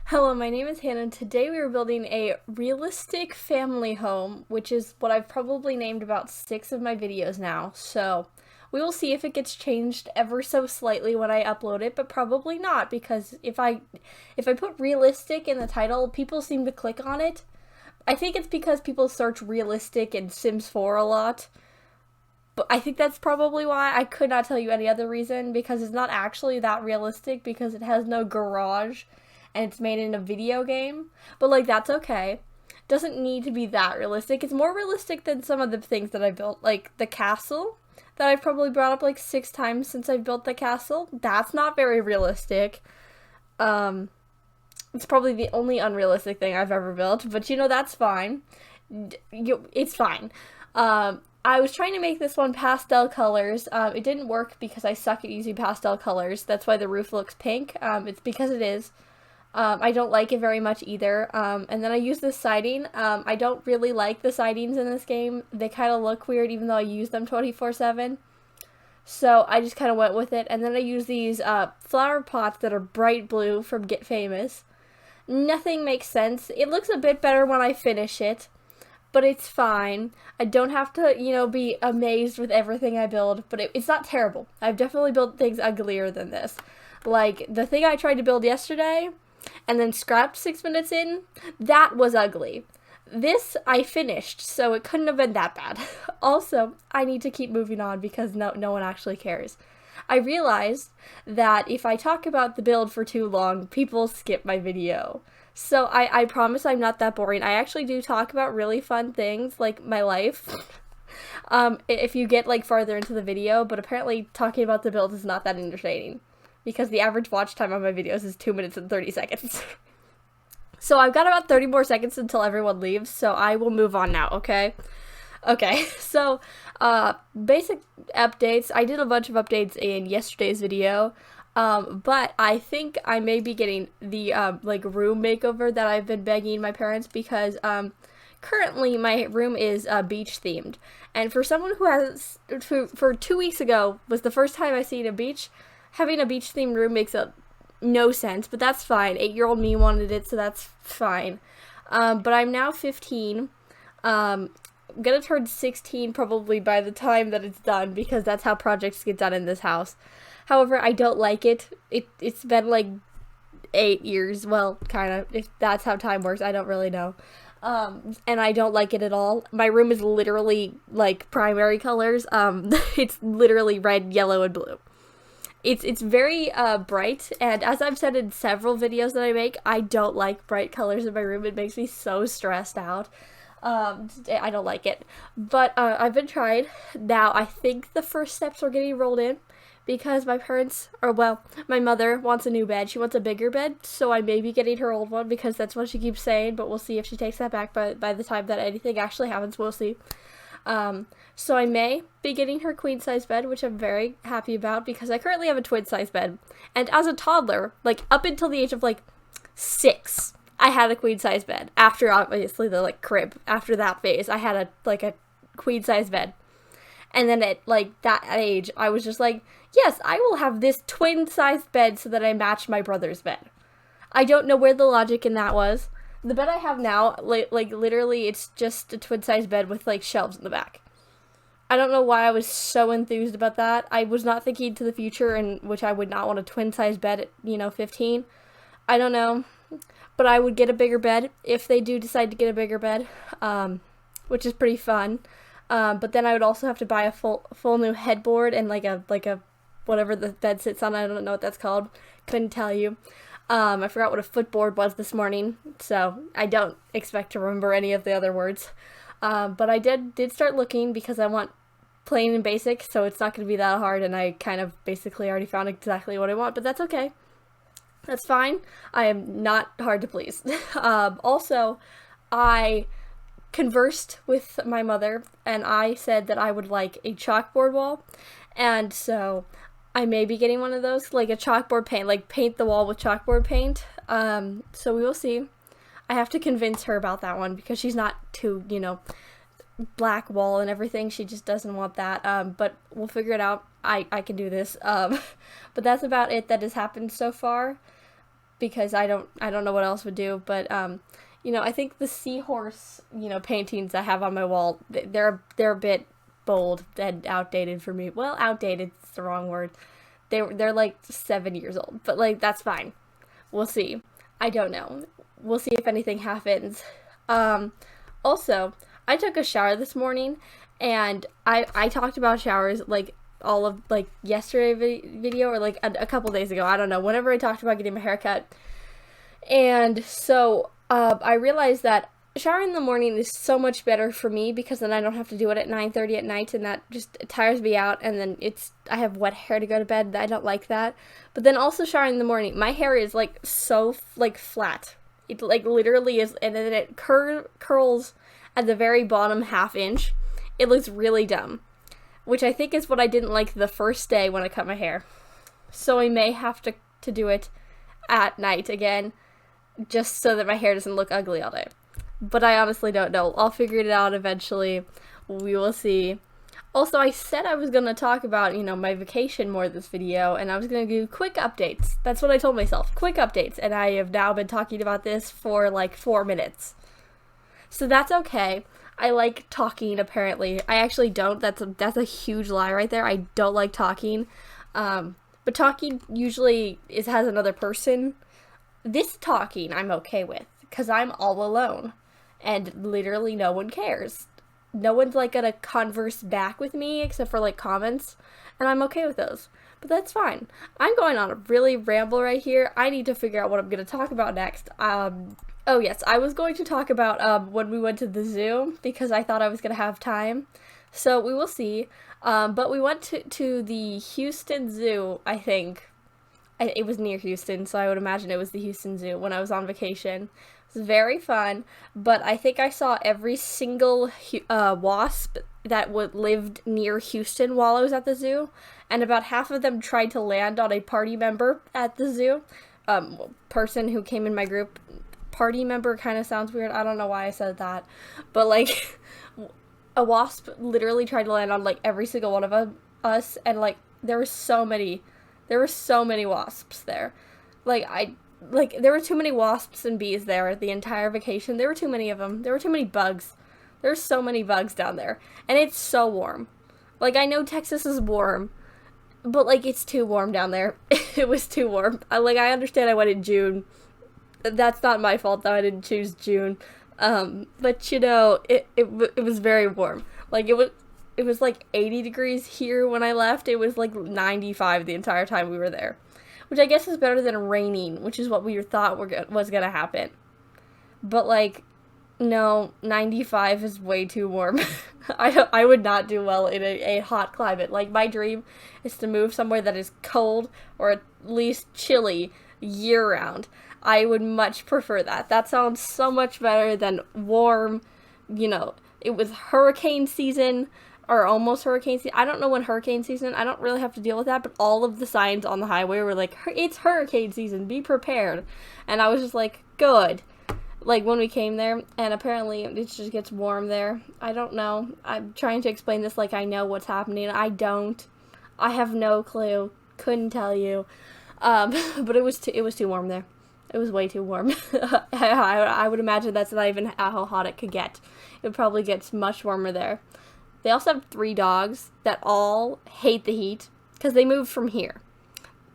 Hello, my name is Hannah, and today we are building a realistic family home, which is what I've probably named about 6 of my videos now, so we will see if it gets changed ever so slightly when I upload it, but probably not, because if I put realistic in the title, people seem to click on it. I think it's because people search realistic in Sims 4 a lot, but I think that's probably why. I could not tell you any other reason, because it's not actually that realistic, because it has no garage and it's made in a video game. But like, that's okay. Doesn't need to be that realistic. It's more realistic than some of the things that I built, like the castle that I've probably brought up like 6 times since I built the castle. That's not very realistic. Um, it's probably the only unrealistic thing I've ever built, but that's fine. It's fine. I was trying to make this one pastel colors. It didn't work because I suck at using pastel colors. That's why the roof looks pink. It's because it is. I don't like it very much either. And then I use this siding. I don't really like the sidings in this game. They kind of look weird even though I use them 24/7. So I just kind of went with it. And then I use these flower pots that are bright blue from Get Famous. Nothing makes sense. It looks a bit better when I finish it, but it's fine. I don't have to, be amazed with everything I build, but it's not terrible. I've definitely built things uglier than this. Like, the thing I tried to build yesterday, and then scrapped 6 minutes in, that was ugly. This I finished, so it couldn't have been that bad. Also, I need to keep moving on because no one actually cares. I realized that if I talk about the build for too long, people skip my video. So I promise I'm not that boring. I actually do talk about really fun things, like my life, if you get like farther into the video, but apparently talking about the build is not that entertaining, because the average watch time on my videos is 2 minutes and 30 seconds. So I've got about 30 more seconds until everyone leaves, so I will move on now, okay? Okay, so, basic updates. I did a bunch of updates in yesterday's video, but I think I may be getting the, room makeover that I've been begging my parents, because, currently my room is, beach themed. And for someone for 2 weeks ago was the first time I seen a beach, having a beach themed room makes no sense, but that's fine. 8-year-old me wanted it, so that's fine. But I'm now 15. I'm gonna turn 16 probably by the time that it's done, because that's how projects get done in this house. However, I don't like it. It's been like 8 years, well, kind of, if that's how time works, I don't really know. And I don't like it at all. My room is literally like primary colors. It's literally red, yellow, and blue. It's very bright, and as I've said in several videos that I make, I don't like bright colors in my room. It makes me so stressed out. I don't like it. But I've been trying. Now I think the first steps are getting rolled in, because my mother wants a new bed. She wants a bigger bed, so I may be getting her old one, because that's what she keeps saying, but we'll see if she takes that back by the time that anything actually happens. We'll see. So I may be getting her queen size bed, which I'm very happy about, because I currently have a twin size bed. And as a toddler, like up until the age of like 6, I had a queen size bed. After obviously the crib, after that phase, I had a queen size bed. And then at like that age, I was just like, yes, I will have this twin size bed so that I match my brother's bed. I don't know where the logic in that was. The bed I have now, like literally, it's just a twin size bed with like shelves in the back. I don't know why I was so enthused about that. I was not thinking to the future, in which I would not want a twin size bed at 15. I don't know, but I would get a bigger bed if they do decide to get a bigger bed, which is pretty fun. But then I would also have to buy a full new headboard and like a whatever the bed sits on. I don't know what that's called. Couldn't tell you. I forgot what a footboard was this morning, so I don't expect to remember any of the other words. But I did start looking, because I want plain and basic, so it's not going to be that hard, and I kind of basically already found exactly what I want, but that's okay. That's fine. I am not hard to please. Also, I conversed with my mother, and I said that I would like a chalkboard wall, and so I may be getting one of those, like a chalkboard paint, like paint the wall with chalkboard paint. So we will see. I have to convince her about that one, because she's not too, black wall and everything. She just doesn't want that. But we'll figure it out. I can do this. But that's about it that has happened so far. because I don't know what else would do, but you know, I think the seahorse, you know, paintings I have on my wall, they're a bit bold and outdated for me. Well, outdated is the wrong word. They're like 7 years old, but like that's fine. We'll see. I don't know. We'll see if anything happens. Also, I took a shower this morning, and I talked about showers like all of like yesterday video or like a couple days ago. I don't know. Whenever I talked about getting my hair cut, and so I realized that showering in the morning is so much better for me because then I don't have to do it at 9:30 at night, and that just tires me out, and then I have wet hair to go to bed. I don't like that. But then also showering in the morning, my hair is like so like flat. It like literally is, and then it curls at the very bottom half inch. It looks really dumb, which I think is what I didn't like the first day when I cut my hair. So I may have to do it at night again, just so that my hair doesn't look ugly all day. But I honestly don't know. I'll figure it out eventually. We will see. Also, I said I was going to talk about, you know, my vacation more this video, and I was going to do quick updates. That's what I told myself. Quick updates. And I have now been talking about this for like 4 minutes. So that's okay. I like talking, apparently. I actually don't. That's a huge lie right there. I don't like talking. But talking usually has another person. This talking I'm okay with, because I'm all alone. And literally no one cares. No one's like gonna converse back with me except for like comments, and I'm okay with those. But that's fine. I'm going on a really ramble right here. I need to figure out what I'm gonna talk about next. Oh yes, I was going to talk about when we went to the zoo because I thought I was gonna have time. So we will see. But we went to the Houston Zoo, I think. It was near Houston, so I would imagine it was the Houston Zoo when I was on vacation. It was very fun, but I think I saw every single wasp that lived near Houston while I was at the zoo, and about half of them tried to land on a party member at the zoo. Person who came in my group. Party member kind of sounds weird. I don't know why I said that, but like a wasp literally tried to land on like every single one of us, and like there were so many wasps there. There were too many wasps and bees there the entire vacation. There were too many of them. There were too many bugs. There's so many bugs down there. And it's so warm. Like, I know Texas is warm, but like it's too warm down there. It was too warm. I understand I went in June. That's not my fault though. I didn't choose June. But you know, it was very warm. Like it was like 80 degrees here when I left. It was like 95 the entire time we were there. Which I guess is better than raining, which is what we thought was going to happen. But like, no, 95 is way too warm. I would not do well in a hot climate. Like, my dream is to move somewhere that is cold or at least chilly year-round. I would much prefer that. That sounds so much better than warm, you know. It was hurricane season, or almost hurricane season. I don't know when hurricane season. I don't really have to deal with that, but all of the signs on the highway were like, it's hurricane season, be prepared. And I was just like, good. Like, when we came there, and apparently it just gets warm there. I don't know. I'm trying to explain this like I know what's happening. I don't. I have no clue. Couldn't tell you. But it was too warm there. It was way too warm. I would imagine that's not even how hot it could get. It probably gets much warmer there. They also have 3 dogs that all hate the heat because they moved from here.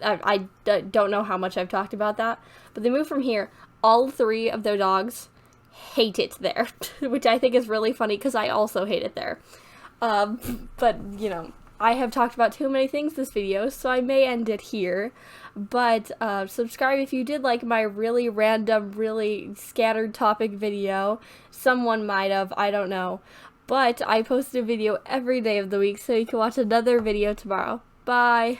I don't know how much I've talked about that, but they moved from here. All 3 of their dogs hate it there, which I think is really funny because I also hate it there. But, you know, I have talked about too many things this video, so I may end it here. But subscribe if you did like my really random, really scattered topic video. Someone might have, I don't know. But I post a video every day of the week, so you can watch another video tomorrow. Bye!